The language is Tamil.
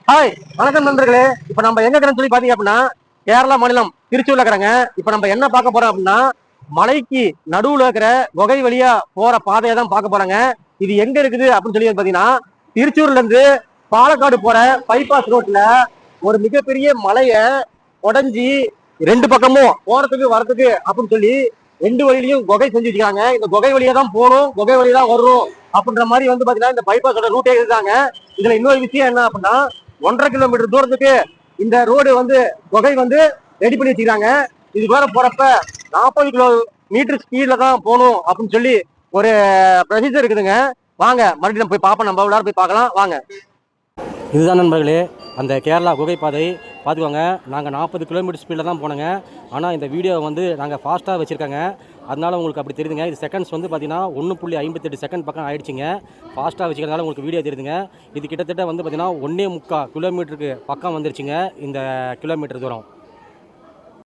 ஹாய், வணக்கம் நண்பர்களே. இப்ப நம்ம எங்க இருக்கிறோம்னு சொல்லி பாத்தீங்க அப்படின்னா கேரளா மாநிலம் திருச்சூர்ல இருக்கிறாங்க. இப்ப நம்ம என்ன பார்க்க போறோம் அப்படின்னா மலைக்கு நடுவுல இருக்கிற குகை வழியா போற பாதையை தான் பார்க்க போறாங்க. இது எங்க இருக்குது அப்படின்னு சொல்லி பாத்தீங்கன்னா திருச்சூர்ல இருந்து பாலக்காடு போற பைபாஸ் ரோட்ல ஒரு மிகப்பெரிய மலைய உடைஞ்சி ரெண்டு பக்கமும் போறதுக்கு வரதுக்கு அப்படின்னு சொல்லி ரெண்டு வழியிலையும் குகை செஞ்சு வச்சுக்காங்க. இந்த குகை வழியா தான் போகணும், குகை வழியா தான் வரும் அப்படின்ற மாதிரி பாத்தீங்கன்னா இந்த பைபாஸோட ரூட்டே இருக்காங்க. இதுல இன்னொரு விஷயம் என்ன அப்படின்னா 1.5 கிலோமீட்டர் தூரத்துக்கு இந்த ரோடு குகை ரெடி பண்ணி வச்சுக்கிறாங்க. இது வேற போறப்ப 40 கிலோமீட்டர் ஸ்பீட்ல தான் போகணும் அப்படின்னு சொல்லி ஒரு ப்ரொசீஜர் இருக்குதுங்க. வாங்க மறுபடியும் போய் பார்ப்போம், நம்ம எல்லாரும் போய் பார்க்கலாம் வாங்க. இதுதான் நண்பர்களே அந்த கேரளா குகை பாதை. பார்த்துக்கோங்க, நாங்கள் 40 கிலோமீட்டர் ஸ்பீடில் தான் போனோங்க. ஆனால் இந்த வீடியோ நாங்கள் ஃபாஸ்ட்டாக வச்சுருக்காங்க, அதனால உங்களுக்கு அப்படி தெரியுதுங்க. இது செகண்ட்ஸ் பார்த்தீங்கன்னா 1.58 செகண்ட் பக்கம் ஆயிடுச்சுங்க. ஃபாஸ்ட்டாக வச்சுக்கிறதுனால உங்களுக்கு வீடியோ தெரியுதுங்க. இது கிட்டத்தட்ட பார்த்தீங்கன்னா 1.25 கிலோமீட்டருக்கு பக்கம் வந்துருச்சுங்க இந்த கிலோமீட்டர் தூரம்.